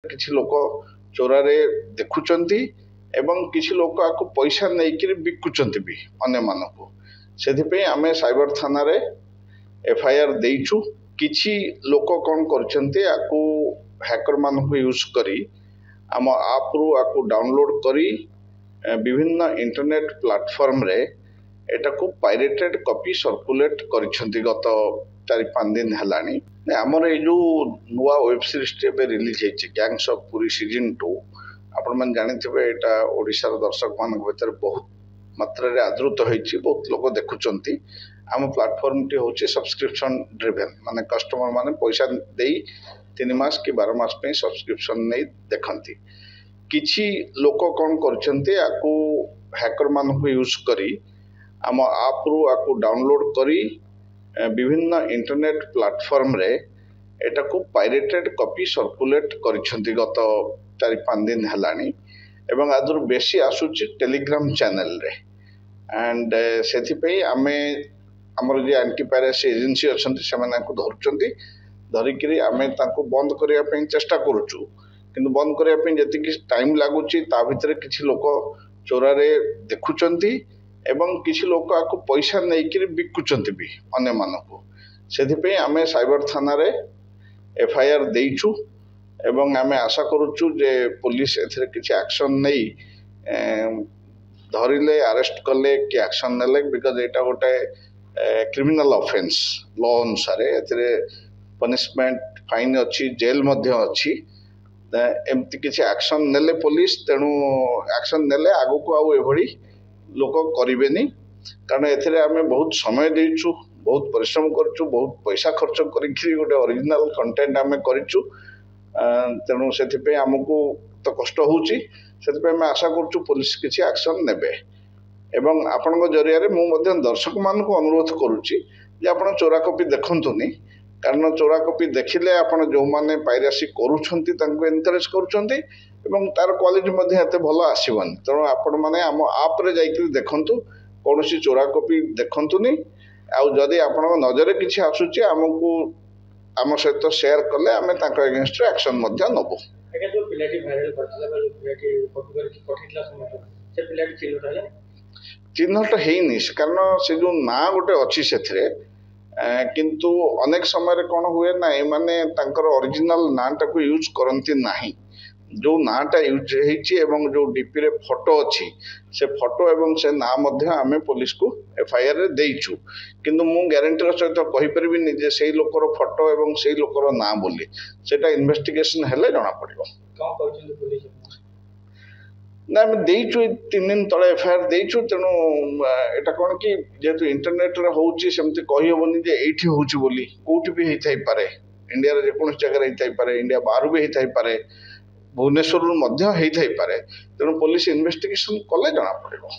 किसी लोक चोरारे देखुचंती एवं किसी लोक आपको पैसा नहीं बिकुचंती भी अन्य मानक से आम साइबर थाना रे एफआईआर देइछु। किछि लोक कौन करछंती आकु हैकर मानक यूज करी आम आप रु आकु डाउनलोड करी विभिन्न इंटरनेट प्लेटफॉर्म रे एटा को पायरेटेड कॉपी सर्कुलेट करिसंती गत 4-5 दिन हेलानी। आमर ए जो नुआ वेब सीरीज टे रिलीज होइछि गैंग्स ऑफ पुरी सीजन 2 आपण मन जानिथिबे एटा ओडिसा रो दर्शक मानक भीतर बहुत मात्रा रे आदृत होइछि बहुत लोक देखुचंती। आम प्लेटफॉर्म टी होछि सब्सक्रिप्शन ड्रिवन माने कस्टमर माने पैसा देई 3 मास कि 12 मास पे सब्सक्रिप्शन नहीं देखंती। किछि लोक कौन करछंती आकु हैकर मानक यूज करी आम आप रु आकु डाउनलोड करी विभिन्न इंटरनेट प्लेटफॉर्म रे एटा को पायरेटेड कॉपी सर्कुलेट करिसंती गत 4-5 दिन हेलानी एवं आदर बेसी आसुची टेलीग्राम चैनल रे एंड सेथि पे आमे हमर जे एंटी पायरेसी एजेंसी अछंती सेमाने को धरचंती धरिकरी आमे ताको बंद करिया पे चेष्टा करूछु किंतु बंद करिया पे जति कि टाइम लागुची ता भितरे किछि लोक चोरारे देखुचंती एवं किछि लोक आको पैसा नहीं बिकुचंती भी अन्य मानक से आम साइबर थाना रे एफआईआर देइछु एवं आम आशा करूछु जे पुलिस एथरे किछि एक्शन नहीं धरिले अरेस्ट कले कि एक्शन नेले बिकॉज एटा गोटे क्रिमिनल ऑफेंस लॉ अनुसार एथरे पनिशमेंट फाइन अच्छी जेल मध्य अच्छी एमती किसी एक्शन नेले पुलिस तेणु एक्शन नेले आगु को आउ एभली लोक करेनि कारण एथरे आमे बहुत समय देइछु बहुत परिश्रम करछु बहुत पैसा खर्च करिखि गोटे ओरिजिनल कंटेंट आमे करिछु तेणु सेथिपे हमकु तो कष्ट होउची सेथिपे आमे आशा करछु पुलिस किसी एक्शन नेबे एवं आपन जरिया रे मु मध्य दर्शक मान को अनुरोध करुच्ची जे आपण चोरा कॉपी देखंतुनी कारण चोरा कॉपी देखिले आपण जो माने पायरेसी करूछंती तांको एनकरेज करूछंती एवं तार क्वालिटी मध्ये एते भलो आसीबन तेणु आपण माने हम आप रे जाईकरी देखंतु कोनोसी चोरा कॉपी देखंतुनी आ जदी आपण नजर किछि आसुची हमकु हम सहित शेयर कले आमे तांको अगेंस्ट एक्शन मध्ये नबो। एके जो पिलाटी वायरल करथिला बा जो पिलाटी कॉपी करके पठितला समय से पिलाटी चिन्हटा चिन्हट है कारण से जो ना गोटे अच्छी से किंतु अनेक समय कौन हुए ना माने ओरिजिनल नाटा को यूज करती ना जो नाटा यूज एवं जो डीपी रे फोटो अच्छी से फोटो एवं से ना आम पुलिस को एफआईआर रे देइछु किंतु मु ग्यारंटीर सहित कहीपरि जे से लोकर फोटो एवं से लोकर ना बोली सेटा इन्वेस्टिगेशन हेले जना पड़ो ना आम देइछु 3 दिन तले एफआईआर देइछु तेणु एटा कौन कि जेहेतु इंटरनेट रे होउची सेमती कहि होबनी जे एठी होउची बोली कोठी भी हेथाई पारे इंडिया रे जेकोन जगह हेथाई पारे इंडिया बाहर भी हेथाई पारे भुवनेश्वर मध्य हेथाई पारे तेणु पुलिस इन्वेस्टिगेशन कले जना पड़ो।